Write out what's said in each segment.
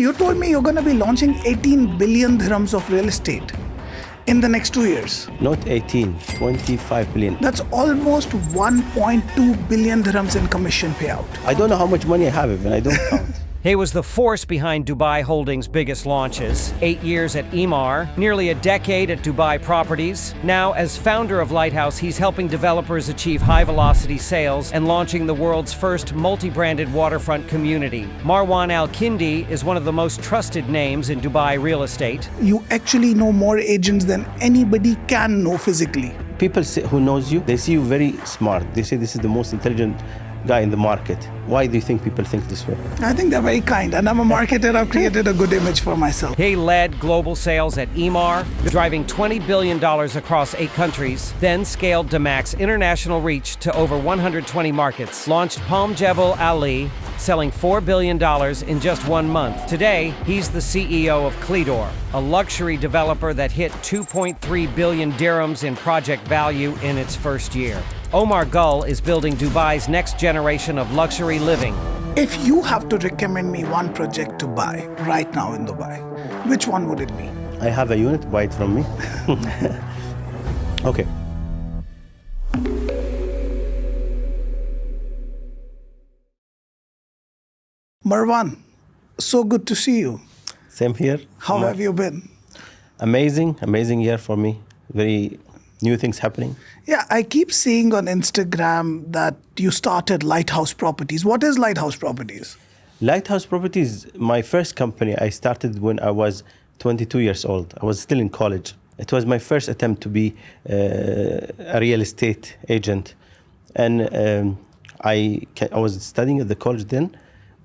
you told me you're going to be launching 18 billion dirhams of real estate in the next 2 years. Not 18, 25 billion. That's almost 1.2 billion dirhams in commission payout. I don't know how much money I have even, I don't count. He was the force behind Dubai Holdings' biggest launches. 8 years at Emaar, nearly a decade at Dubai Properties. Now, as founder of Lighthouse, he's helping developers achieve high-velocity sales and launching the world's first multi-branded waterfront community. Marwan AlKindi is one of the most trusted names in Dubai real estate. You actually know more agents than anybody can know physically. People who knows you, they see you very smart. They say this is the most intelligent guy in the market. Why do you think people think this way? I think they're very kind, and I'm a marketer. I've created a good image for myself. He led global sales at Emaar, driving $20 billion across 8 countries, then scaled Damak's international reach to over 120 markets, launched Palm Jebel Ali, selling $4 billion in just 1 month. Today, he's the CEO of Cledor, a luxury developer that hit 2.3 billion dirhams in project value in its first year. Omar Gull is building Dubai's next generation of luxury living. If you have to recommend me one project to buy right now in Dubai, which one would it be? I have a unit, buy it from me. Okay. Marwan, so good to see you. Same here. How have you been? Amazing year for me. Very new things happening. Yeah, I keep seeing on Instagram that you started Lighthouse Properties. What is Lighthouse Properties? Lighthouse Properties, my first company, I started when I was 22 years old. I was still in college. It was my first attempt to be a real estate agent. And I was studying at the college then,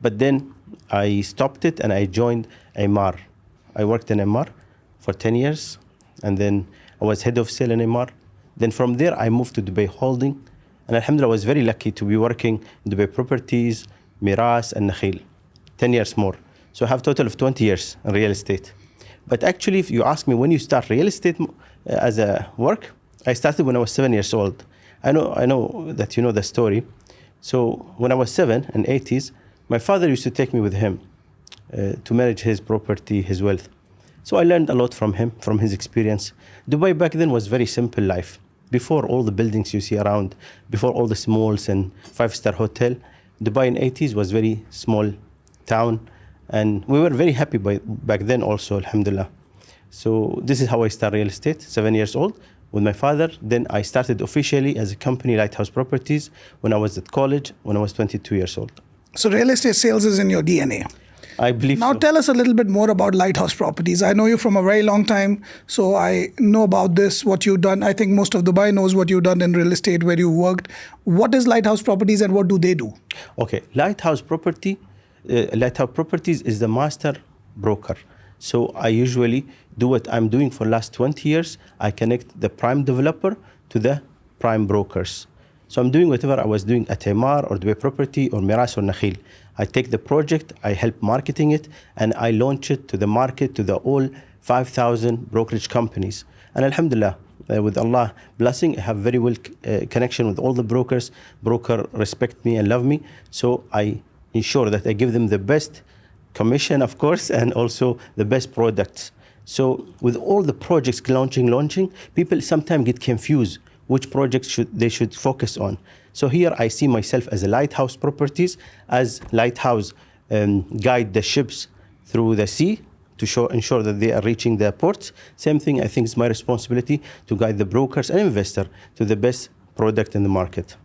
but then I stopped it and I joined Emaar. I worked in Emaar for 10 years, and then I was head of sale in Emaar. Then from there, I moved to Dubai Holding. And alhamdulillah, I was very lucky to be working in Dubai Properties, Mira, and Nakhil. 10 years more. So I have a total of 20 years in real estate. But actually, if you ask me when you start real estate as a work, I started when I was 7 years old. I know that you know the story. So when I was 7 in 80s, my father used to take me with him to manage his property, his wealth. So I learned a lot from him, from his experience. Dubai back then was very simple life. Before all the buildings you see around, before all the malls and 5-star hotel, Dubai in 80s was very small town. And we were very happy back then also, alhamdulillah. So this is how I started real estate, 7 years old, with my father. Then I started officially as a company, Lighthouse Properties, when I was at college, when I was 22 years old. So real estate sales is in your DNA. I believe Now so. tell us a little bit more about Lighthouse Properties. I know you from a very long time, so I know about this, what you've done. I think most of Dubai knows what you've done in real estate, where you worked. What is Lighthouse Properties and what do they do? Okay, Lighthouse Properties is the master broker. So I usually do what I'm doing for the last 20 years. I connect the prime developer to the prime brokers. So I'm doing whatever I was doing at Emaar or Dubai Property or Miras or Nakhil. I take the project, I help marketing it, and I launch it to the market, to the all 5,000 brokerage companies. And alhamdulillah, with Allah blessing, I have very well connection with all the brokers. Broker respect me and love me. So I ensure that I give them the best commission, of course, and also the best products. So with all the projects launching, people sometimes get confused which projects they should focus on. So here I see myself as a Lighthouse Properties, as Lighthouse guide the ships through the sea to ensure that they are reaching the ports. Same thing, I think it's my responsibility to guide the brokers and investor to the best product in the market.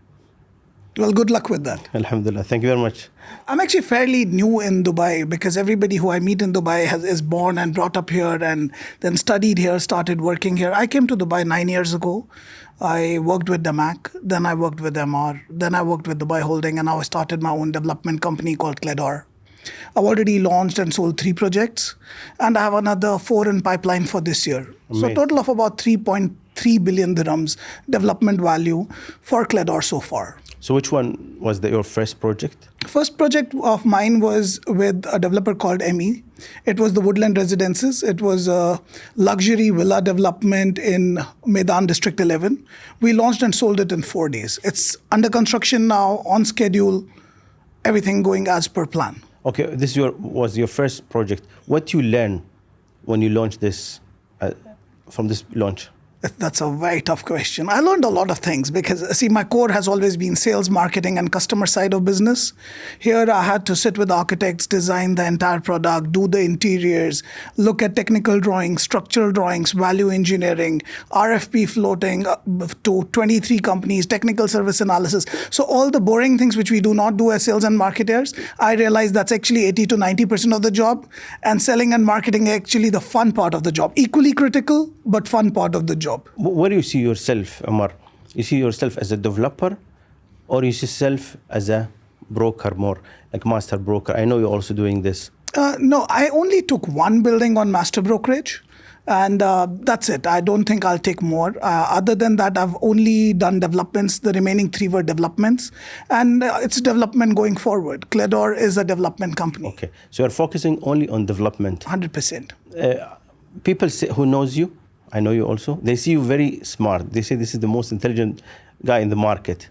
Well, good luck with that. Alhamdulillah, thank you very much. I'm actually fairly new in Dubai because everybody who I meet in Dubai is born and brought up here and then studied here, started working here. I came to Dubai 9 years ago. I worked with Damak, then I worked with Emaar, then I worked with Dubai Holding, and now I started my own development company called Cledor. I've already launched and sold 3 projects, and I have another 4 in pipeline for this year. Amazing. So a total of about 3.3 billion dirhams development value for Cledor so far. So which one was your first project? First project of mine was with a developer called ME. It was the Woodland Residences. It was a luxury villa development in Maidan District 11. We launched and sold it in 4 days. It's under construction now, on schedule, everything going as per plan. Okay, this was your first project. What you learn when you launched this, from this launch? That's a very tough question. I learned a lot of things because, see, my core has always been sales, marketing, and customer side of business. Here, I had to sit with architects, design the entire product, do the interiors, look at technical drawings, structural drawings, value engineering, RFP floating to 23 companies, technical service analysis. So all the boring things which we do not do as sales and marketers, I realized that's actually 80 to 90% of the job. And selling and marketing actually the fun part of the job. Equally critical, but fun part of the job. Where do you see yourself, Omar? You see yourself as a developer, or you see yourself as a broker, more like master broker? I know you're also doing this. No, I only took one building on master brokerage, and that's it. I don't think I'll take more. Other than that, I've only done developments. The remaining 3 were developments, and it's development going forward. Cledor is a development company. Okay, so you're focusing only on development. 100%. People say, who knows you, I know you also, they see you very smart. They say this is the most intelligent guy in the market.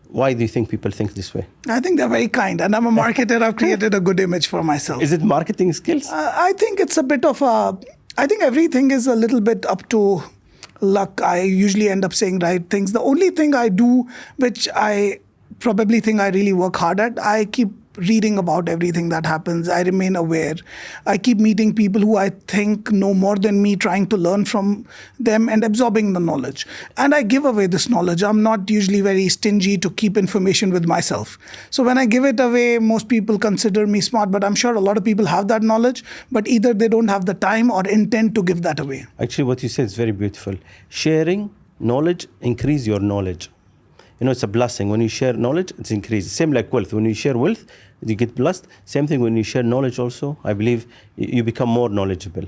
Why do you think people think this way? I think they're very kind, and I'm a marketer. I've created a good image for myself. Is it marketing skills? I think it's a bit of I think everything is a little bit up to luck. I usually end up saying right things. The only thing I do, which I probably think I really work hard at, I keep reading about everything that happens. I remain aware. I keep meeting people who I think know more than me, trying to learn from them and absorbing the knowledge. And I give away this knowledge. I'm not usually very stingy to keep information with myself. So when I give it away, most people consider me smart, but I'm sure a lot of people have that knowledge, but either they don't have the time or intent to give that away. Actually, what you said is very beautiful. Sharing knowledge increase your knowledge. You know, it's a blessing. When you share knowledge, it's increased. Same like wealth. When you share wealth, you get blessed. Same thing when you share knowledge also. I believe you become more knowledgeable.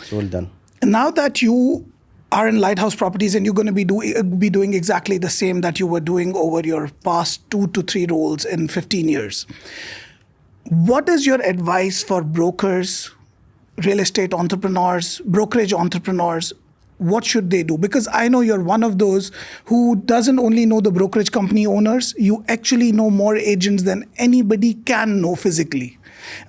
So well done. And now that you are in Lighthouse Properties and you're going to be doing exactly the same that you were doing over your past 2 to 3 roles in 15 years, what is your advice for brokers, real estate entrepreneurs, brokerage entrepreneurs? What should they do? Because I know you're one of those who doesn't only know the brokerage company owners, you actually know more agents than anybody can know physically.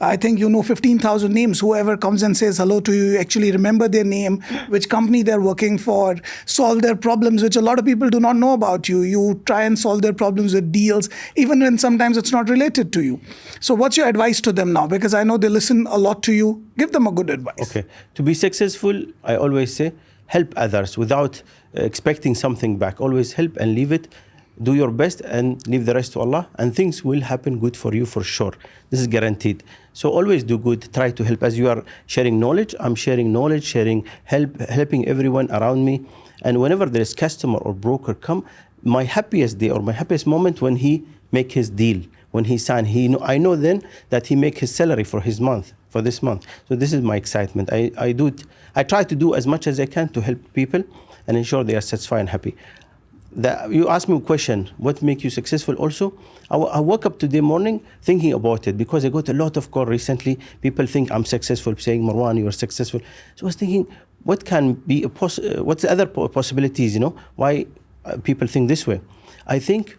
I think you know 15,000 names. Whoever comes and says hello to you, you actually remember their name, which company they're working for, solve their problems, which a lot of people do not know about you. You try and solve their problems with deals, even when sometimes it's not related to you. So what's your advice to them now? Because I know they listen a lot to you. Give them a good advice. Okay. To be successful, I always say, help others without expecting something back. Always help and leave it. Do your best and leave the rest to Allah, and things will happen good for you for sure. This is guaranteed. So always do good. Try to help. As you are sharing knowledge, I'm sharing knowledge, helping everyone around me. And whenever there is customer or broker come, my happiest day or my happiest moment when he make his deal, when he sign, I know then that he make his salary for his month, for this month. So this is my excitement. I do it. I try to do as much as I can to help people and ensure they are satisfied and happy. You asked me a question, what makes you successful also? I woke up today morning thinking about it because I got a lot of calls recently. People think I'm successful, saying, Marwan, you are successful. So I was thinking, what can be, what's the other possibilities, why people think this way? I think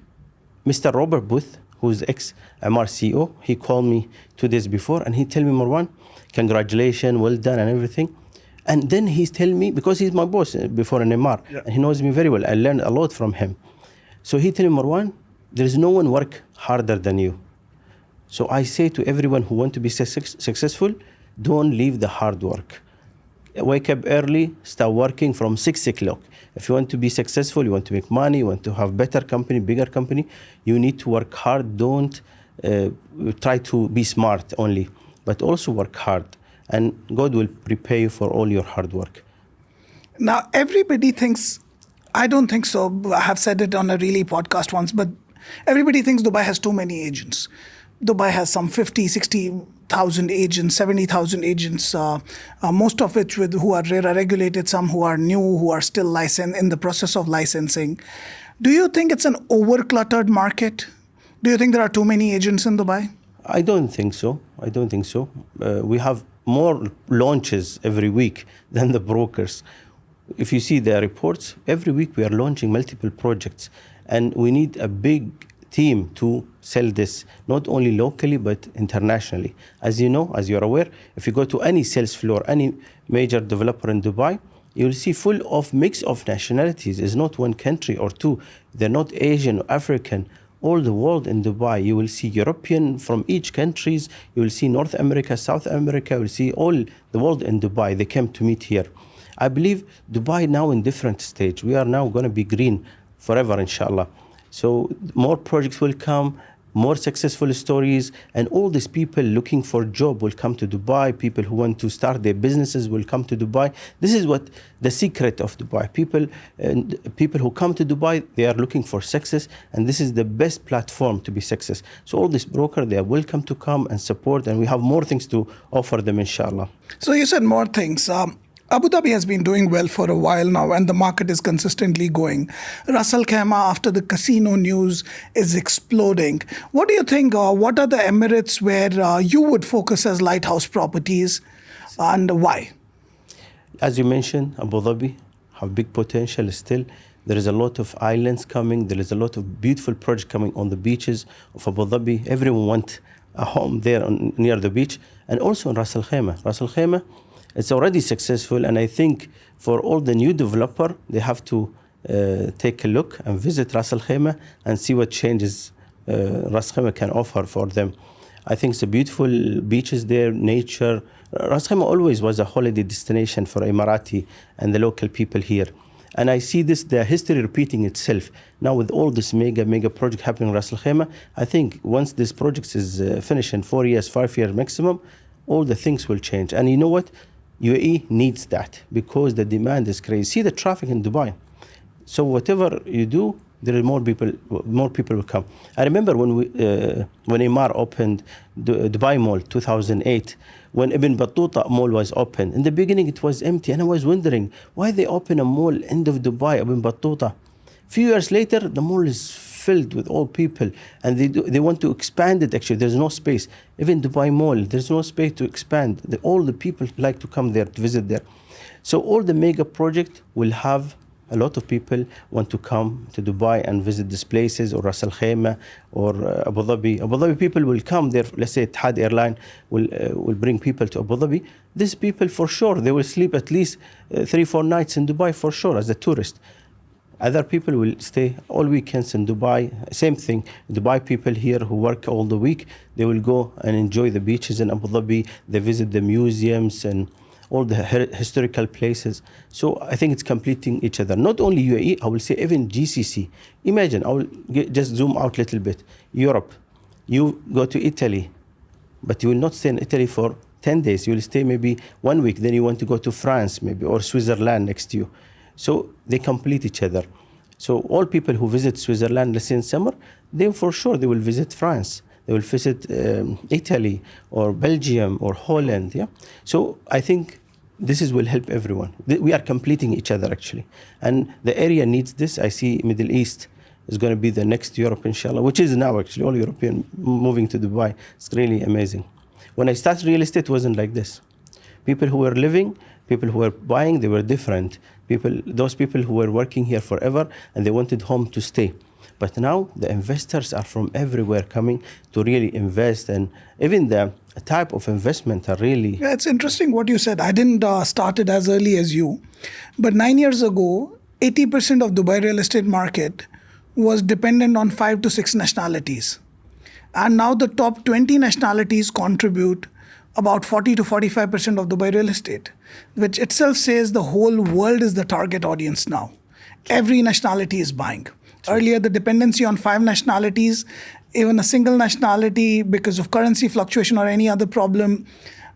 Mr. Robert Booth, who's ex-Omar CEO, he called me 2 days before and he told me, Marwan, congratulations, well done and everything. And then he's telling me, because he's my boss before in Omar, and he knows me very well. I learned a lot from him. So he told me, Marwan, there is no one work harder than you. So I say to everyone who want to be successful, don't leave the hard work. Wake up early, start working from 6 o'clock. If you want to be successful, you want to make money, you want to have better company, bigger company, you need to work hard. Don't try to be smart only, but also work hard. And God will prepare you for all your hard work. Now, everybody thinks, I don't think so. I have said it on a really podcast once, but everybody thinks Dubai has too many agents. Dubai has some 50, 60,000 agents, 70,000 agents, most of which who are regulated, some who are new, who are still licensed in the process of licensing. Do you think it's an over-cluttered market? Do you think there are too many agents in Dubai? I don't think so. We have more launches every week than the brokers. If you see the reports, every week we are launching multiple projects, and we need a big team to sell this, not only locally but internationally. As you know, as you're aware, if you go to any sales floor, any major developer in Dubai, you'll see full of mix of nationalities. It's not one country or two. They're not Asian or African. All the world in Dubai, you will see European from each countries. You will see North America, South America. You will see all the world in Dubai. They came to meet here. I believe Dubai now in different stage. We are now going to be green forever, inshallah. So more projects will come, more successful stories, and all these people looking for a job will come to Dubai. People who want to start their businesses will come to Dubai. This is what the secret of Dubai. People who come to Dubai, they are looking for success, and this is the best platform to be success. So all these brokers, they are welcome to come and support, and we have more things to offer them, inshallah. So you said more things. Abu Dhabi has been doing well for a while now, and the market is consistently going. Ras Al Khaimah, after the casino news, is exploding. What do you think? What are the Emirates where you would focus as Lighthouse properties, and why? As you mentioned, Abu Dhabi have big potential still. There is a lot of islands coming. There is a lot of beautiful projects coming on the beaches of Abu Dhabi. Everyone wants a home there near the beach, and also in Ras Al Khaimah. Ras Al Khaimah, it's already successful, and I think for all the new developer, they have to take a look and visit Ras Al Khaimah and see what changes Ras Al Khaimah can offer for them. I think it's a beautiful beaches there, nature. Ras Al Khaimah always was a holiday destination for Emirati and the local people here. And I see the history repeating itself. Now with all this mega project happening in Ras Al Khaimah, I think once this project is finished in 4 years, 5 years maximum, all the things will change. And you know what? UAE needs that because the demand is crazy. See the traffic in Dubai. So whatever you do, there are more people will come. I remember when Omar opened the Dubai Mall 2008, when Ibn Battuta Mall was open. In the beginning, it was empty, and I was wondering why they open a mall end of Dubai, Ibn Battuta. Few years later, the mall is filled with all people, and they want to expand it. Actually, there's no space. Even Dubai Mall, there's no space to expand. All the people like to come there, to visit there. So all the mega project will have a lot of people want to come to Dubai and visit these places, or Ras Al Khaimah, or Abu Dhabi. Abu Dhabi people will come there. Let's say Etihad Airline will bring people to Abu Dhabi. These people, for sure, they will sleep at least 3-4 nights in Dubai, for sure, as a tourist. Other people will stay all weekends in Dubai. Same thing. Dubai people here who work all the week, they will go and enjoy the beaches in Abu Dhabi. They visit the museums and all the historical places. So I think it's completing each other. Not only UAE, I will say even GCC. Imagine, I will just zoom out a little bit. Europe, you go to Italy, but you will not stay in Italy for 10 days. You will stay maybe 1 week. Then you want to go to France maybe, or Switzerland next to you. So they complete each other. So all people who visit Switzerland, let's say in summer, they for sure they will visit France. They will visit Italy or Belgium or Holland. Yeah. So I think this will help everyone. We are completing each other actually, and the area needs this. I see Middle East is going to be the next Europe, inshallah, which is now actually all European moving to Dubai. It's really amazing. When I started real estate, it wasn't like this. People who were living, people who were buying, they were different. Those people who were working here forever and they wanted home to stay. But now the investors are from everywhere coming to really invest, and even the type of investment are really... Yeah, it's interesting what you said. I didn't start it as early as you, but 9 years ago, 80% of Dubai real estate market was dependent on 5 to 6 nationalities. And now the top 20 nationalities contribute about 40 to 45% of Dubai real estate, which itself says the whole world is the target audience now. Every nationality is buying. Earlier, the dependency on 5 nationalities, even a single nationality, because of currency fluctuation or any other problem,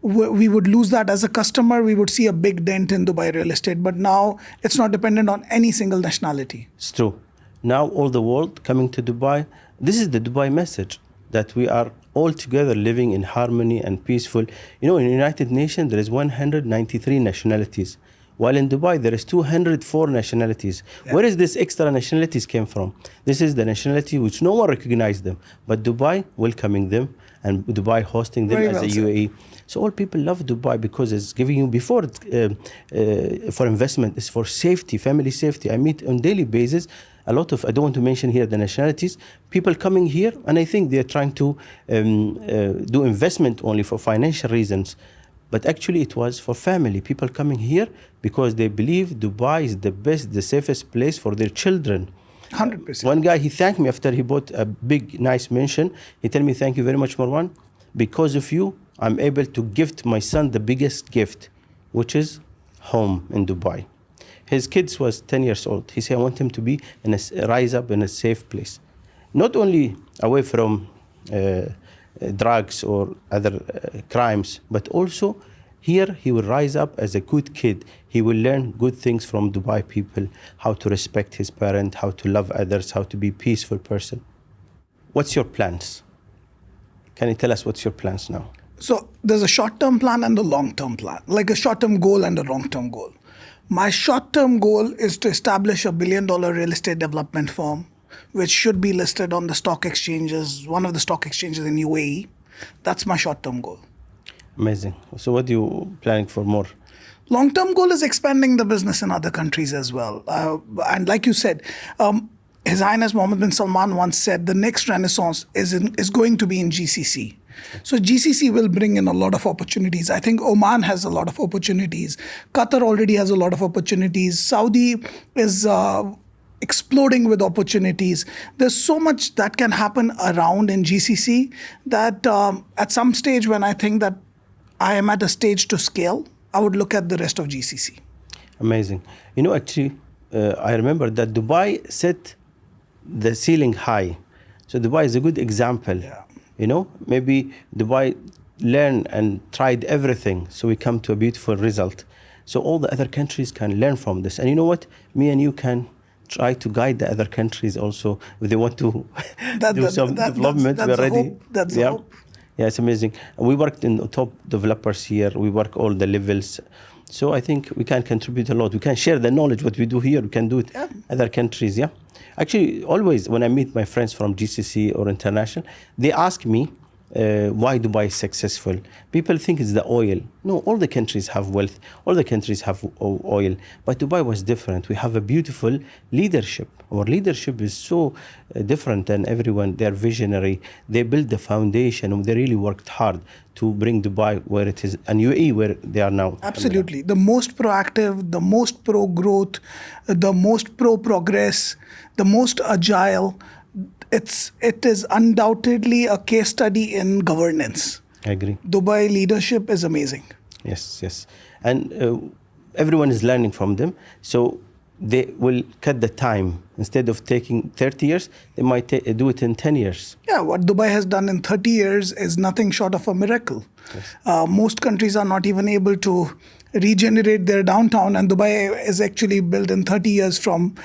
we would lose that as a customer. We would see a big dent in Dubai real estate. But now it's not dependent on any single nationality. It's true. Now all the world coming to Dubai. This is the Dubai message, that we are all together living in harmony and peaceful. You know, in the United Nations, there is 193 nationalities. While in Dubai, there is 204 nationalities. Yeah. Where is this extra nationalities came from? This is the nationality which no one recognized them, but Dubai welcoming them and Dubai hosting them Very as well a said. UAE. So all people love Dubai because it's giving you before for investment. It's for safety, family safety. I meet on daily basis a lot of, I don't want to mention here the nationalities, people coming here, and I think they're trying to do investment only for financial reasons. But actually it was for family, people coming here because they believe Dubai is the best, the safest place for their children. 100%. One guy, he thanked me after he bought a big, nice mansion. He told me, thank you very much, Marwan. Because of you, I'm able to gift my son the biggest gift, which is home in Dubai. His kids was 10 years old. He said, I want him to be in a rise up in a safe place. Not only away from drugs or other crimes, but also here he will rise up as a good kid. He will learn good things from Dubai people, how to respect his parent, how to love others, how to be a peaceful person. What's your plans? Can you tell us what's your plans now? So there's a short-term plan and a long-term plan, like a short-term goal and a long-term goal. My short-term goal is to establish a $1 billion real estate development firm, which should be listed on the stock exchanges, one of the stock exchanges in UAE. That's my short-term goal. Amazing. So what are you planning for more? Long-term goal is expanding the business in other countries as well. And like you said, His Highness Mohammed bin Salman once said the next renaissance is going to be in GCC. So GCC will bring in a lot of opportunities. I think Oman has a lot of opportunities. Qatar already has a lot of opportunities. Saudi is exploding with opportunities. There's so much that can happen around in GCC that at some stage when I think that I am at a stage to scale, I would look at the rest of GCC. Amazing. You know, actually, I remember that Dubai set the ceiling high. So Dubai is a good example. Yeah. You know, maybe Dubai learned and tried everything, so we come to a beautiful result. So all the other countries can learn from this. And you know what? Me and you can try to guide the other countries also if they want to do some development. That's we're the ready. hope. That's the hope. Yeah, it's amazing. And we worked in top developers here. We work all the levels. So I think we can contribute a lot. We can share the knowledge, what we do here. We can do it other countries, yeah? Actually, always when I meet my friends from GCC or international, they ask me why Dubai is successful. People think it's the oil. No, all the countries have wealth. All the countries have oil. But Dubai was different. We have a beautiful leadership. Our leadership is so different than everyone. They're visionary. They built the foundation and they really worked hard to bring Dubai where it is and UAE where they are now. Absolutely. The most proactive, the most pro-growth, the most pro-progress, the most agile. It is undoubtedly a case study in governance. I agree. Dubai leadership is amazing. Yes. And everyone is learning from them. So they will cut the time. Instead of taking 30 years, they might do it in 10 years. Yeah, what Dubai has done in 30 years is nothing short of a miracle. Yes. Most countries are not even able to regenerate their downtown, and Dubai is actually built in 30 years from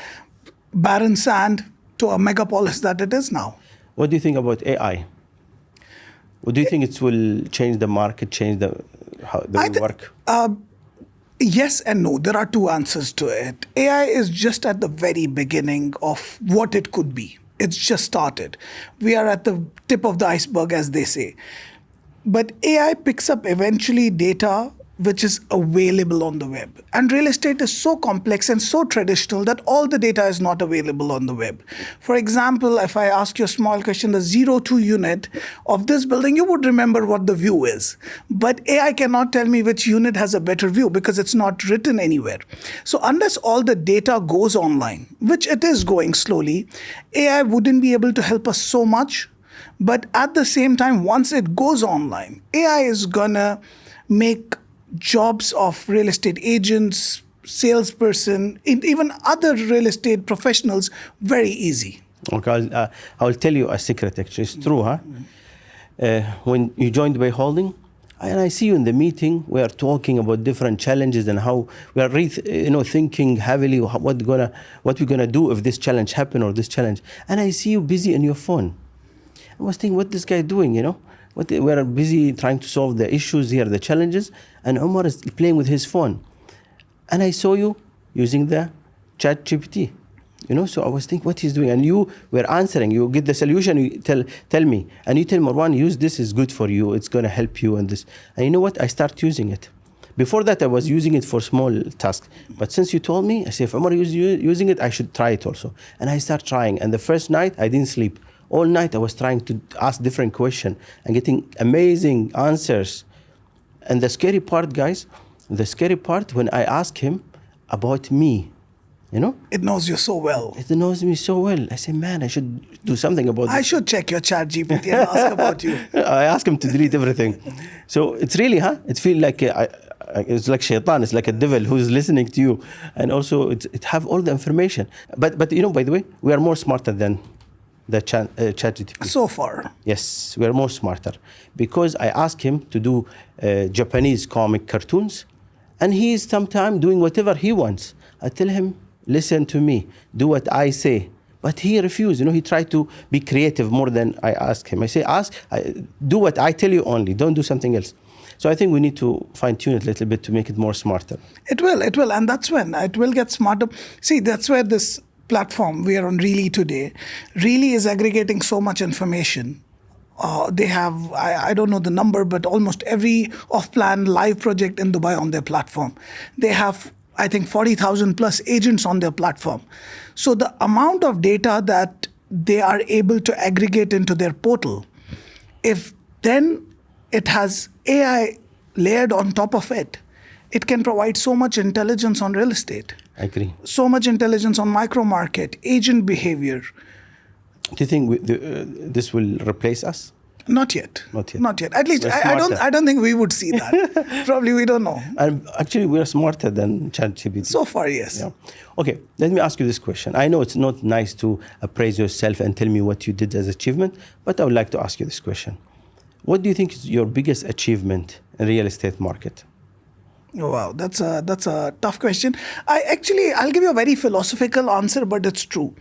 barren sand to a megapolis that it is now. What do you think about AI? What do you think it will change the market, change the work? Yes and no. There are two answers to it. AI is just at the very beginning of what it could be. It's just started. We are at the tip of the iceberg, as they say. But AI picks up eventually data which is available on the web. And real estate is so complex and so traditional that all the data is not available on the web. For example, if I ask you a small question, the 02 unit of this building, you would remember what the view is. But AI cannot tell me which unit has a better view because it's not written anywhere. So unless all the data goes online, which it is going slowly, AI wouldn't be able to help us so much. But at the same time, once it goes online, AI is gonna make jobs of real estate agents, salesperson, even other real estate professionals very easy. Okay, I'll tell you a secret actually. It's true, huh? When you joined by holding, and I see you in the meeting, we are talking about different challenges and how we are thinking heavily what we're gonna do if this challenge happen or this challenge. And I see you busy on your phone. I was thinking, what this guy doing, we are busy trying to solve the issues here, the challenges, and Omar is playing with his phone. and I saw you using the chat GPT. So I was thinking what he's doing, and you were answering. You get the solution, you tell me, and you tell Marwan, use this, is good for you, it's going to help you, and this. And you know what? I start using it. Before that, I was using it for small tasks. But since you told me, I said, if Omar is using it, I should try it also. And I start trying. And the first night, I didn't sleep. All night, I was trying to ask different questions and getting amazing answers. And the scary part, guys, when I ask him about me, It knows you so well. it knows me so well. I say, man, I should do something about this. I should check your chat GPT and ask about you. I ask him to delete everything. So it's really, it feels like it's like shaitan. It's like a devil who's listening to you, and also it have all the information. But by the way, we are more smarter than the ChatGPT. So far. Yes, we are more smarter, because I ask him to do Japanese comic cartoons, and he is sometimes doing whatever he wants. I tell him, listen to me, do what I say. But he refused. He tried to be creative more than I ask him. I say, do what I tell you only. Don't do something else. So I think we need to fine-tune it a little bit to make it more smarter. It will. And that's when it will get smarter. See, that's where this platform we are on Really today really is aggregating so much information. They have, I don't know the number, but almost every off-plan live project in Dubai on their platform. They have, I think, 40,000 plus agents on their platform. So the amount of data that they are able to aggregate into their portal, if then it has AI layered on top of it, it can provide so much intelligence on real estate. I agree. So much intelligence on micro market, agent behavior. Do you think this will replace us? Not yet. Not yet. At least I don't think we would see that. Probably we don't know. And actually, we are smarter than ChatGPT. So far, yes. Yeah. Okay, let me ask you this question. I know it's not nice to appraise yourself and tell me what you did as achievement, but I would like to ask you this question. What do you think is your biggest achievement in real estate market? Oh, wow, that's a tough question. I'll give you a very philosophical answer, but it's true.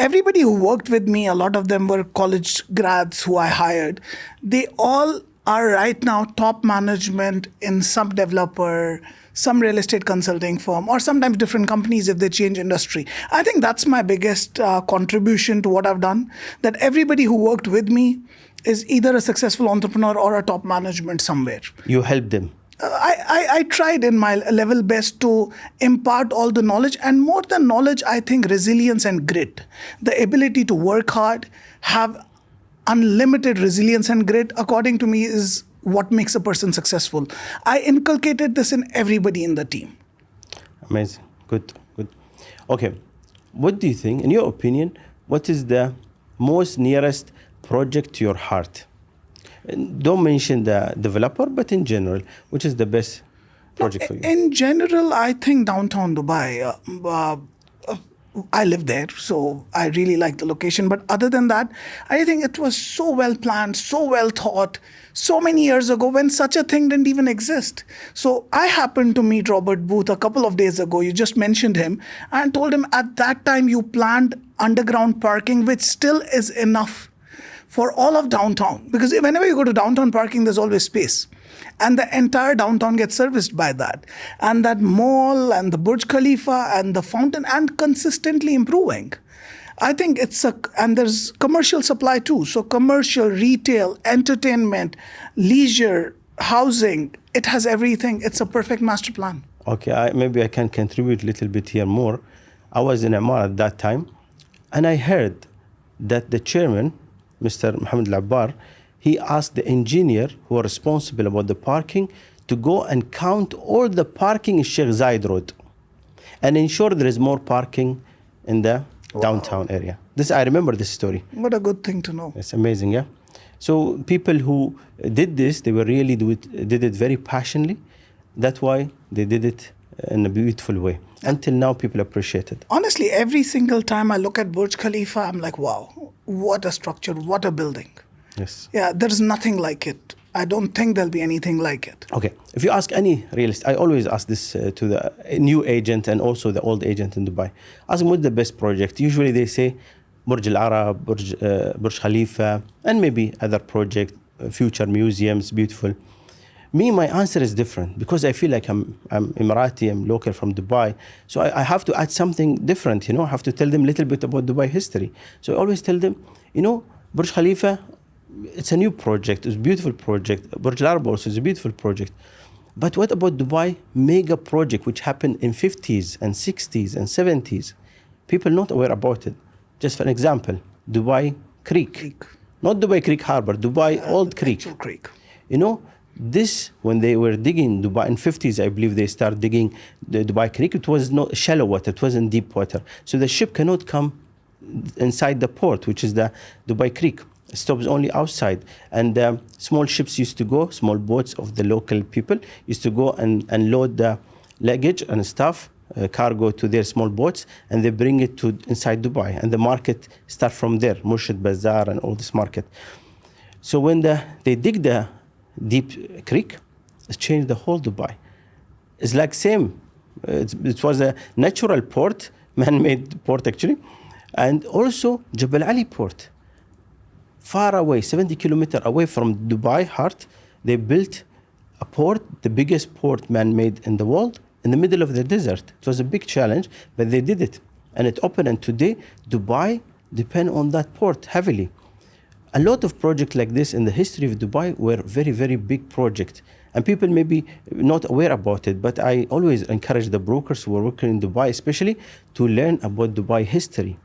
Everybody who worked with me, a lot of them were college grads who I hired. They all are right now top management in some developer, some real estate consulting firm, or sometimes different companies if they change industry. I think that's my biggest contribution to what I've done, that everybody who worked with me is either a successful entrepreneur or a top management somewhere. You helped them. I tried in my level best to impart all the knowledge, and more than knowledge, I think resilience and grit. The ability to work hard, have unlimited resilience and grit, according to me, is what makes a person successful. I inculcated this in everybody in the team. Amazing. Good. Okay. What do you think, in your opinion, what is the most nearest project to your heart? Don't mention the developer, but in general, which is the best project for you? In general, I think downtown Dubai. I live there, so I really like the location. But other than that, I think it was so well planned, so well thought, so many years ago when such a thing didn't even exist. So I happened to meet Robert Booth a couple of days ago. You just mentioned him, and told him at that time you planned underground parking, which still is enough for all of downtown, because whenever you go to downtown parking, there's always space. And the entire downtown gets serviced by that. And that mall and the Burj Khalifa and the fountain, and consistently improving. I think and there's commercial supply too. So commercial, retail, entertainment, leisure, housing, it has everything. It's a perfect master plan. Okay, maybe I can contribute a little bit here more. I was in Omar at that time, and I heard that the chairman, Mr. Mohammed Al-Abbar, he asked the engineer who are responsible about the parking to go and count all the parking in Sheikh Zayed Road and ensure there is more parking in the downtown area. I remember this story. What a good thing to know. It's amazing, yeah? So people who did this, they were really did it very passionately. That's why they did it in a beautiful way. Until now, people appreciate it. Honestly, every single time I look at Burj Khalifa, I'm like, wow, what a structure, what a building. Yes. Yeah, there's nothing like it. I don't think there'll be anything like it. Okay. If you ask any realist, I always ask this to the new agent and also the old agent in Dubai. Ask them what's the best project. Usually they say Burj Al Arab, Burj Khalifa, and maybe other project, future museums, beautiful. Me, my answer is different because I feel like I'm Emirati, I'm local from Dubai. So I have to add something different, I have to tell them a little bit about Dubai history. So I always tell them, Burj Khalifa, it's a new project, it's a beautiful project. Burj Al Arab also is a beautiful project. But what about Dubai mega project, which happened in 50s and 60s and 70s? People not aware about it. Just for an example, Dubai Creek. Not Dubai Creek Harbor, Dubai Old Creek. Creek. This, when they were digging Dubai in 50s, I believe they started digging the Dubai Creek. It was not shallow water, it wasn't deep water. So the ship cannot come inside the port, which is the Dubai Creek. It stops only outside. And small ships used to go, small boats of the local people used to go and load the luggage and stuff, cargo to their small boats, and they bring it to inside Dubai. And the market start from there, Murshid Bazaar and all this market. So when they dig the deep creek, it changed the whole Dubai. It's like same. It was a natural port, man-made port actually, and also Jebel Ali port. Far away, 70 kilometers away from Dubai heart, they built a port, the biggest port man-made in the world, in the middle of the desert. It was a big challenge, but they did it. And it opened, and today Dubai depend on that port heavily. A lot of projects like this in the history of Dubai were very, very big projects. And people may be not aware about it, but I always encourage the brokers who are working in Dubai, especially, to learn about Dubai history.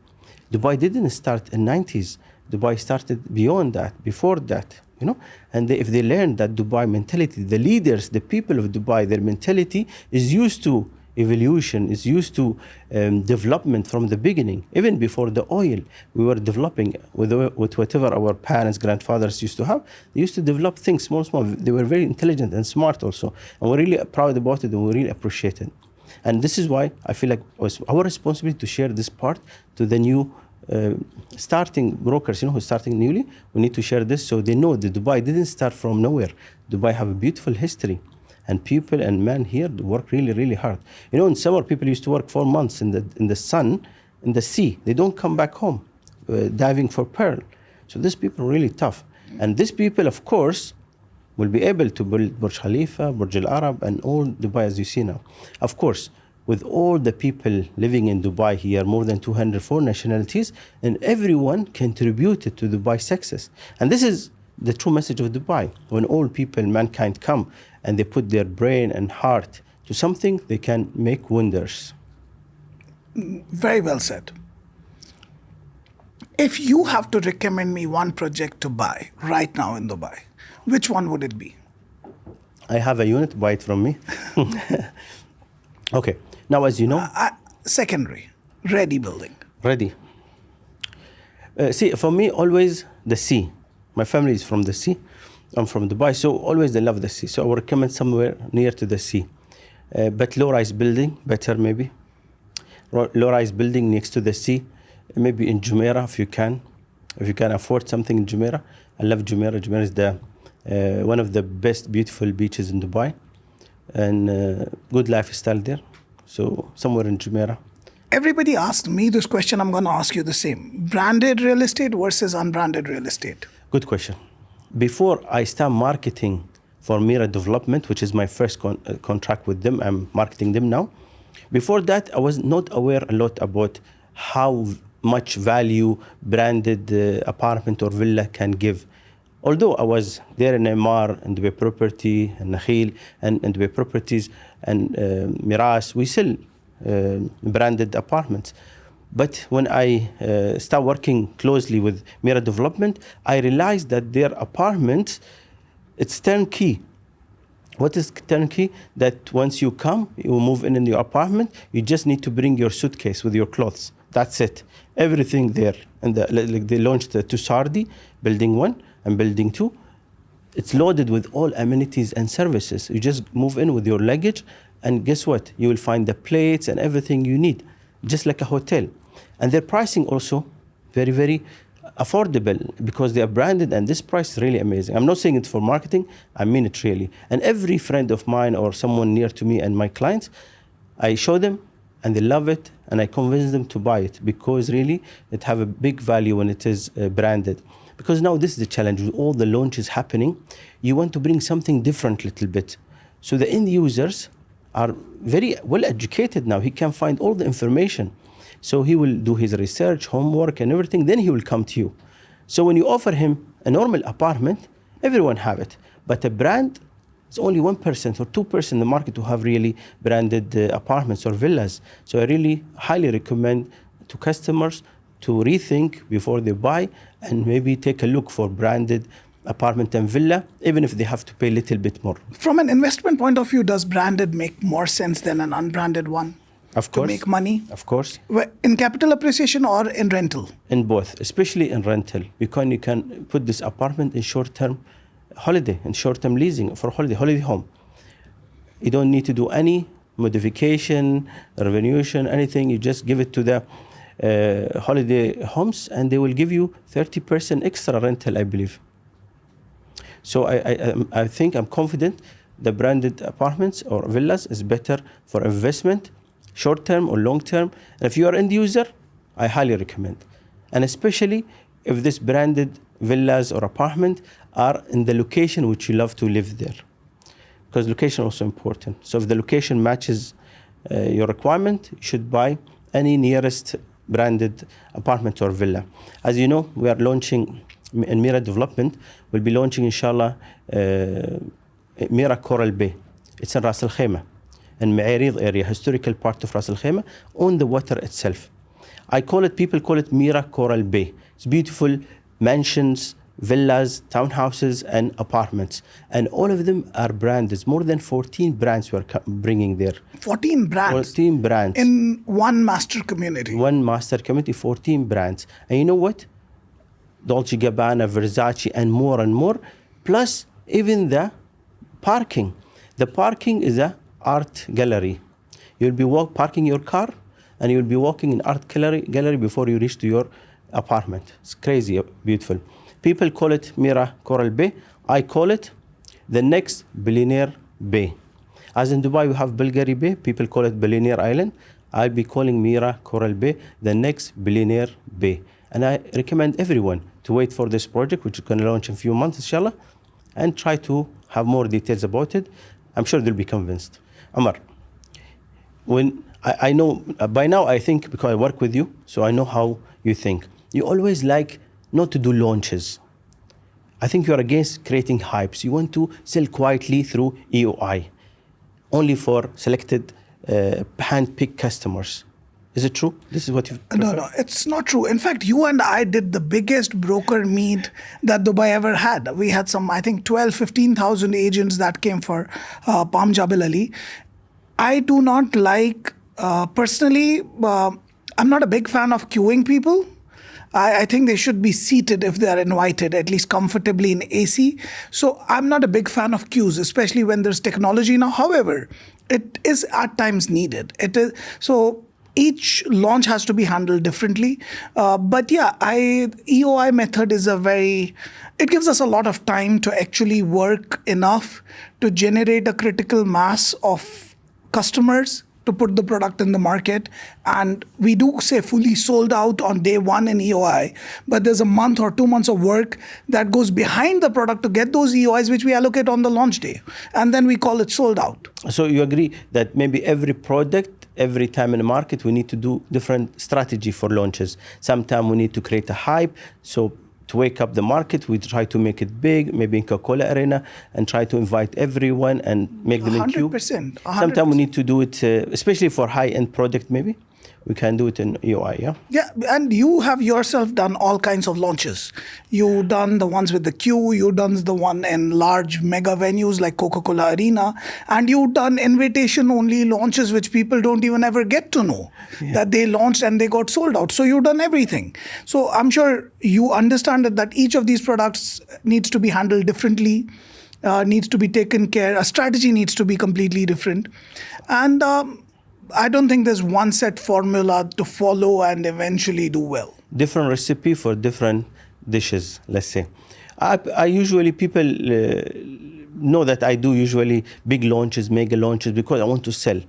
Dubai didn't start in 90s. Dubai started beyond that, before that, And if they learn that Dubai mentality, the leaders, the people of Dubai, their mentality is used to evolution, is used to development from the beginning. Even before the oil, we were developing with whatever our parents, grandfathers used to have. They used to develop things small. They were very intelligent and smart also. And we're really proud about it, and we really appreciate it. And this is why I feel like it's our responsibility to share this part to the new starting brokers, who are starting newly. We need to share this so they know that Dubai didn't start from nowhere. Dubai have a beautiful history. And people and men here work really, really hard. In summer, people used to work 4 months in the sun, in the sea. They don't come back home, diving for pearl. So these people are really tough. And these people, of course, will be able to build Burj Khalifa, Burj Al Arab, and all Dubai as you see now. Of course, with all the people living in Dubai here, more than 204 nationalities, and everyone contributed to Dubai's success. And this is the true message of Dubai. When all people, mankind come and they put their brain and heart to something, they can make wonders. Very well said. If you have to recommend me one project to buy right now in Dubai, which one would it be? I have a unit, buy it from me. Okay, now as you know... secondary, ready building. Ready. See, for me, always the sea. My family is from the sea. I'm from Dubai, so always they love the sea. So I would recommend somewhere near to the sea. But low-rise building, better maybe. Low-rise building next to the sea, maybe in Jumeirah if you can. If you can afford something in Jumeirah. I love Jumeirah. Jumeirah is one of the best beautiful beaches in Dubai. And good lifestyle there. So somewhere in Jumeirah. Everybody asked me this question, I'm going to ask you the same. Branded real estate versus unbranded real estate. Good question. Before I start marketing for Mira Development, which is my first contract with them, I'm marketing them now. Before that, I was not aware a lot about how much value branded apartment or villa can give. Although I was there in Omar and Dubai Property and Nakhil and Dubai Properties and Miras, we sell branded apartments. But when I start working closely with Mira Development, I realized that their apartments, it's turnkey. What is turnkey? That once you come, you move in your apartment, you just need to bring your suitcase with your clothes. That's it. Everything there. And they launched the Tusardi, building 1 and building 2. It's loaded with all amenities and services. You just move in with your luggage, and guess what? You will find the plates and everything you need, just like a hotel. And their pricing also very, very affordable because they are branded, and this price is really amazing. I'm not saying it for marketing, I mean it really. And every friend of mine or someone near to me and my clients, I show them and they love it, and I convince them to buy it because really it have a big value when it is branded. Because now this is the challenge with all the launches happening. You want to bring something different a little bit. So the end users are very well educated now. He can find all the information. So he will do his research, homework and everything, then he will come to you. So when you offer him a normal apartment, everyone have it. But a brand, it's only 1% or 2% in the market who have really branded apartments or villas. So I really highly recommend to customers to rethink before they buy and maybe take a look for branded apartment and villa, even if they have to pay a little bit more. From an investment point of view, does branded make more sense than an unbranded one? Of course. To make money? Of course. In capital appreciation or in rental? In both, especially in rental, because you can put this apartment in short-term holiday, in short-term leasing for holiday home. You don't need to do any modification, revaluation, anything. You just give it to the holiday homes and they will give you 30% extra rental, I believe. So I think I'm confident the branded apartments or villas is better for investment, short-term or long-term. And if you are an end user, I highly recommend. And especially if this branded villas or apartment are in the location which you love to live there. Because location is also important. So if the location matches your requirement, you should buy any nearest branded apartment or villa. As you know, we are launching in Mira development, we'll be launching inshallah Mira Coral Bay. It's in Ras Al Khaimah, in Ma'arid area, historical part of Ras Al Khaimah, on the water itself. People call it Mira Coral Bay. It's beautiful mansions, villas, townhouses, and apartments. And all of them are branded. More than 14 brands we are bringing there. 14 brands? 14 brands. In one master community? One master community, 14 brands. And you know what? Dolce & Gabbana, Versace, and more. Plus, even the parking. The parking is an art gallery. You'll be parking your car, and you'll be walking in art gallery before you reach to your apartment. It's crazy, beautiful. People call it Mira Coral Bay. I call it the next billionaire bay. As in Dubai, we have Bulgari Bay. People call it Billionaire Island. I'll be calling Mira Coral Bay the next billionaire bay. And I recommend everyone to wait for this project, which is going to launch in a few months, inshallah, and try to have more details about it. I'm sure they'll be convinced. Omar, when I know, by now I think, because I work with you, so I know how you think. You always like not to do launches. I think you're against creating hypes. You want to sell quietly through EOI, only for selected hand-picked customers. Is it true? This is what you prefer? No, it's not true. In fact, you and I did the biggest broker meet that Dubai ever had. We had some, I think, 15,000 agents that came for Palm Jebel Ali. I do not like, personally, I'm not a big fan of queuing people. I think they should be seated if they are invited, at least comfortably in AC. So I'm not a big fan of queues, especially when there's technology now. However, it is at times needed. It is so. Each launch has to be handled differently. But yeah, EOI method is it gives us a lot of time to actually work enough to generate a critical mass of customers to put the product in the market. And we do say fully sold out on day one in EOI, but there's a month or 2 months of work that goes behind the product to get those EOIs, which we allocate on the launch day. And then we call it sold out. So you agree that maybe every product, every time in the market, we need to do different strategy for launches. Sometimes we need to create a hype. So to wake up the market, we try to make it big, maybe in Coca-Cola Arena, and try to invite everyone and make them in queue. 100%. Sometimes we need to do it, especially for high-end product maybe. We can do it in EOI, yeah? Yeah, and you have yourself done all kinds of launches. You've done the ones with the queue, you've done the one in large mega venues like Coca-Cola Arena, and you've done invitation-only launches which people don't even ever get to know that they launched and they got sold out. So you've done everything. So I'm sure you understand that each of these products needs to be handled differently, needs to be taken care. A strategy needs to be completely different. And I don't think there's one set formula to follow and eventually do well. Different recipe for different dishes, let's say. I usually, people know that I do usually big launches, mega launches, because I want to sell.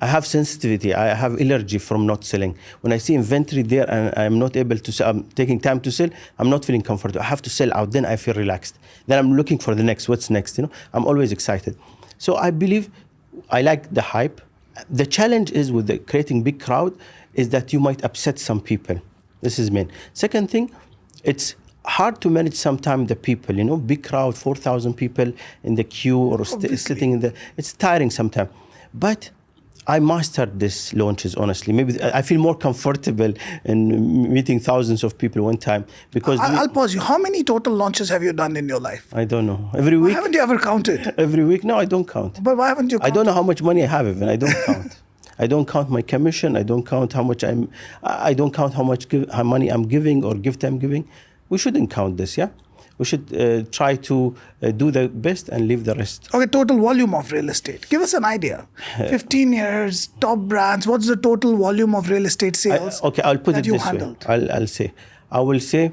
I have sensitivity. I have allergy from not selling. When I see inventory there and I'm not able to sell, I'm taking time to sell, I'm not feeling comfortable. I have to sell out, then I feel relaxed. Then I'm looking for the next, what's next, I'm always excited. So I believe I like the hype. The challenge is with the creating big crowd is that you might upset some people. This is main. Second thing, it's hard to manage sometimes the people, big crowd, 4,000 people in the queue or sitting in it's tiring sometimes. But I mastered this launches, honestly. Maybe I feel more comfortable in meeting thousands of people one time because I'll pause you. How many total launches have you done in your life? I don't know. Every week? Why haven't you ever counted? Every week? No, I don't count. But why haven't you counted? I don't know how much money I have even. I don't count. I don't count my commission. I don't count how much I don't count how money I'm giving or gift I'm giving. We shouldn't count this, yeah? We should try to do the best and leave the rest. Okay, total volume of real estate. Give us an idea. 15 years, top brands. What's the total volume of real estate sales? I'll put it you this handled? way. I will say,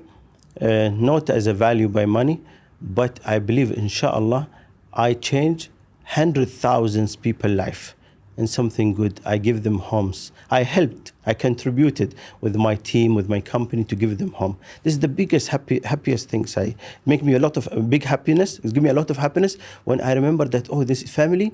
not as a value by money, but I believe, inshallah, I change 100,000 people's life in something good. I give them homes. I helped, I contributed with my team, with my company to give them home. This is the biggest, happiest things. Make me a lot of big happiness. It gives me a lot of happiness when I remember that, this family,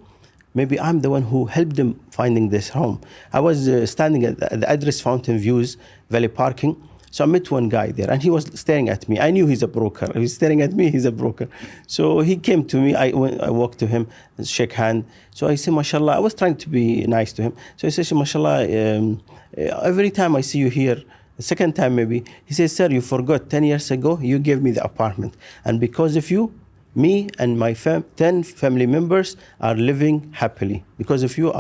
maybe I'm the one who helped them finding this home. I was standing at the address Fountain Views, Valley Parking. So I met one guy there and he was staring at me. I knew he's a broker. He was staring at me, he's a broker. So he came to me, I walked to him, shake hand. So I said, mashallah, I was trying to be nice to him. So I said, mashallah, every time I see you here, the second time maybe, he says, sir, you forgot 10 years ago, you gave me the apartment. And because of you, me and my 10 family members are living happily. Because of you,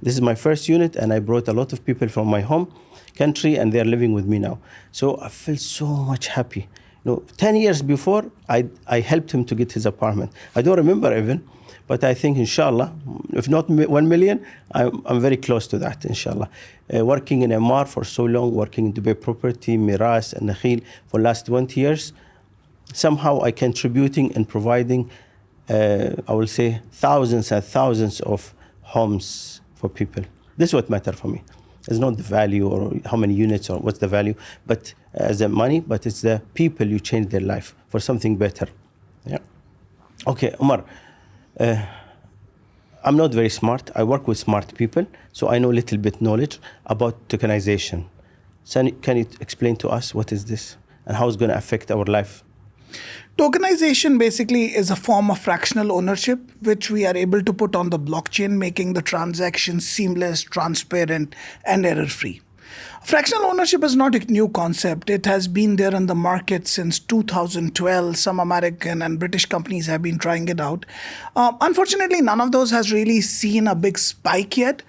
this is my first unit and I brought a lot of people from my home country and they're living with me now. So I feel so much happy. 10 years before, I helped him to get his apartment. I don't remember even, but I think inshallah, if not 1 million, I'm very close to that, inshallah. Working in Omar for so long, working in Dubai property, Miras and Nakhil for last 20 years, somehow I contributing and providing, I will say, thousands and thousands of homes for people. This is what matters for me. It's not the value or how many units or what's the value, but as a money, but it's the people you change their life for something better. Yeah. Okay, Omar, I'm not very smart. I work with smart people, so I know a little bit knowledge about tokenization. So can you explain to us what is this and how it's going to affect our life? Tokenization basically is a form of fractional ownership, which we are able to put on the blockchain, making the transaction seamless, transparent, and error-free. Fractional ownership is not a new concept. It has been there in the market since 2012. Some American and British companies have been trying it out. Unfortunately, none of those has really seen a big spike yet.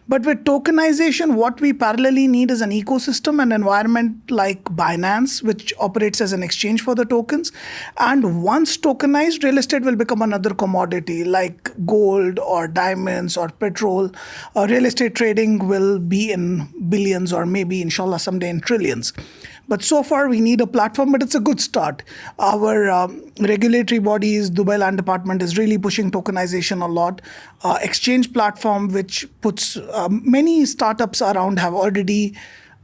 But with tokenization, what we parallelly need is an ecosystem, an environment like Binance, which operates as an exchange for the tokens. And once tokenized, real estate will become another commodity like gold or diamonds or petrol. Real estate trading will be in billions or maybe, inshallah, someday in trillions. But so far, we need a platform, but it's a good start. Our regulatory bodies, Dubai Land Department is really pushing tokenization a lot. Exchange platform, which puts many startups around have already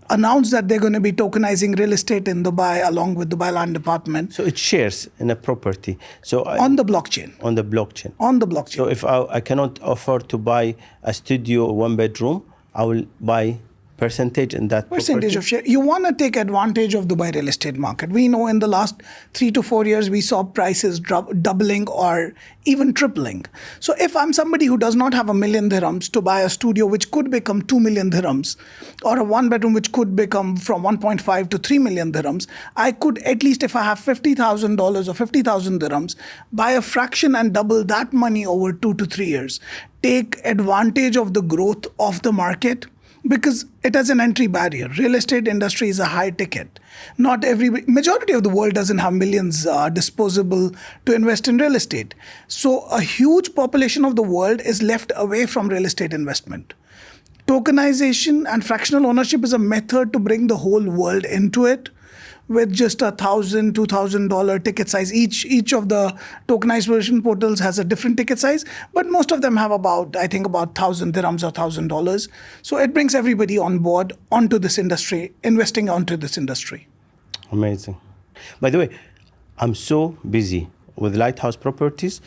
announced that they're going to be tokenizing real estate in Dubai along with Dubai Land Department. So it shares in a property. So on the blockchain. On the blockchain. On the blockchain. So if I cannot afford to buy a studio or 1 bedroom, I will buy percentage in that percentage property? of share. You want to take advantage of Dubai real estate market. We know in the last 3 to 4 years, we saw prices doubling or even tripling. So if I'm somebody who does not have $1 million dirhams to buy a studio, which could become 2 million dirhams, or a 1 bedroom, which could become from 1.5 to 3 million dirhams, I could, at least if I have $50,000 or 50,000 dirhams, buy a fraction and double that money over 2 to 3 years. Take advantage of the growth of the market, because it has an entry barrier. Real estate industry is a high ticket. Not majority of the world doesn't have millions disposable to invest in real estate. So a huge population of the world is left away from real estate investment. Tokenization and fractional ownership is a method to bring the whole world into it. with just $1,000, $2,000 ticket size. Each of the tokenization portals has a different ticket size, but most of them have about 1,000 dirhams or $1,000. So it brings everybody on board onto this industry, investing onto this industry. Amazing. By the way, I'm so busy with Lighthouse Properties.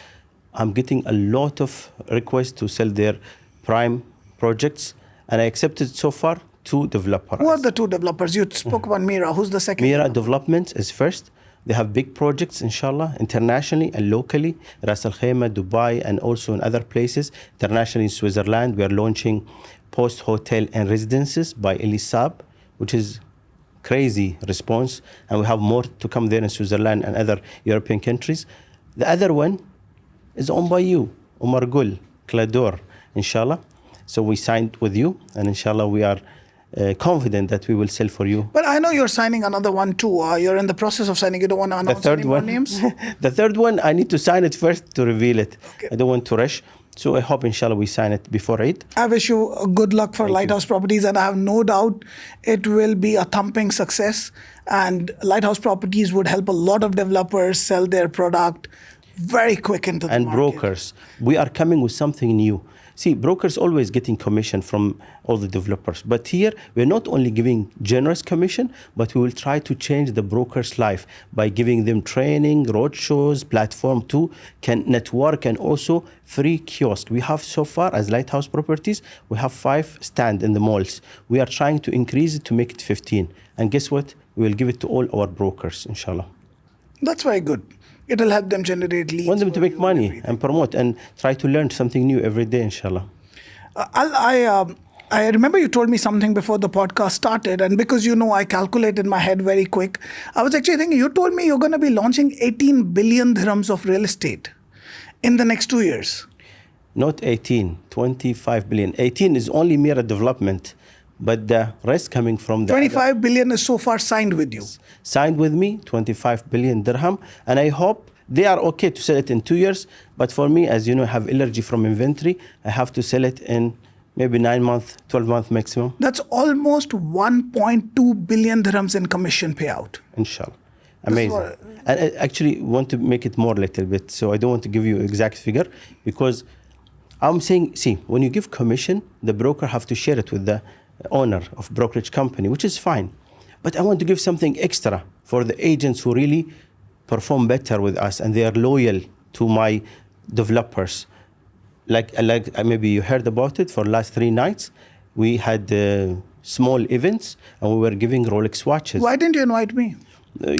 I'm getting a lot of requests to sell their prime projects, and I accepted so far 2 developers. Who are the 2 developers? You spoke about Mira. Who's the second? Mira Development is first. They have big projects, inshallah, internationally and locally. Ras Al Khaimah, Dubai, and also in other places. Internationally in Switzerland, we are launching post hotel and residences by Elisab, which is crazy response. And we have more to come there in Switzerland and other European countries. The other one is owned by you, Omar Gull, Clador, inshallah. So we signed with you, and inshallah we are confident that we will sell for you. But I know you're signing another one too. You're in the process of signing. You don't want to announce any more names? The third one, I need to sign it first to reveal it. Okay. I don't want to rush. So I hope, inshallah, we sign it before Eid. I wish you good luck for Lighthouse Properties, and I have no doubt it will be a thumping success. And Lighthouse Properties would help a lot of developers sell their product very quick into the and market. Brokers. We are coming with something new. See, brokers always getting commission from all the developers. But here, we're not only giving generous commission, but we will try to change the broker's life by giving them training, roadshows, platform to can network, and also free kiosk. We have so far, as Lighthouse Properties, we have 5 stands in the malls. We are trying to increase it to make it 15. And guess what? We will give it to all our brokers, inshallah. That's very good. It'll help them generate leads. We want them to for make you money everything. and promote and try to learn something new every day, inshallah. I remember you told me something before the podcast started, and because I calculated in my head very quick, I was actually thinking, you told me you're going to be launching 18 billion dirhams of real estate in the next 2 years. Not 18, 25 billion. 18 is only Mira development, but the rest coming from the 25 billion is so far signed with you. Signed with me, 25 billion dirham, and I hope they are okay to sell it in 2 years. But for me, as you know, I have allergy from inventory. I have to sell it in maybe 9 months, 12 months maximum. That's almost 1.2 billion dirhams in commission payout. Inshallah. Amazing. And I actually want to make it more a little bit, so I don't want to give you exact figure, because I'm saying, see, when you give commission, the broker have to share it with the owner of brokerage company, which is fine. But I want to give something extra for the agents who really perform better with us and they are loyal to my developers. Like maybe you heard about it. For last 3 nights, we had small events and we were giving Rolex watches. Why didn't you invite me?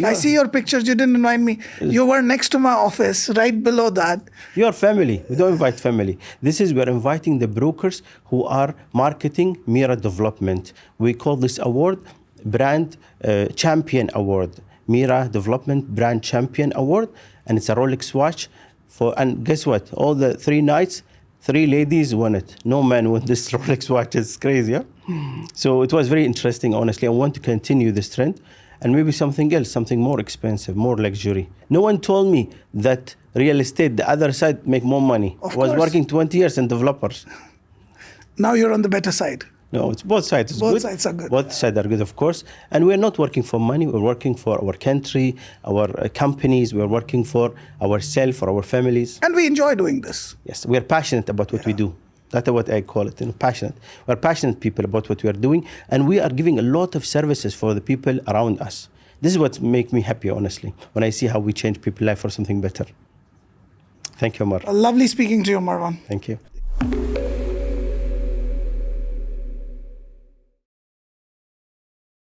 I see your pictures. You didn't invite me. You were next to my office, right below that. Your family. We don't invite family. We're inviting the brokers who are marketing Mira development. We call this award Brand Champion Award. Mira Development Brand Champion Award. And it's a Rolex watch. And guess what? All the 3 nights, 3 ladies won it. No man won this Rolex watch. It's crazy, yeah? So it was very interesting, honestly. I want to continue this trend. And maybe something else, something more expensive, more luxury. No one told me that real estate, the other side, make more money. I was working 20 years in developers. Now you're on the better side. No, it's both sides. It's Both good. sides are good. Both sides are good, of course. And we're not working for money. We're working for our country, our companies. We're working for ourselves, for our families. And we enjoy doing this. Yes, we're passionate about what we do. That's what I call it, passionate. We're passionate people about what we are doing, and we are giving a lot of services for the people around us. This is what makes me happy, honestly, when I see how we change people's life for something better. Thank you, Omar. Lovely speaking to you, Marwan. Thank you.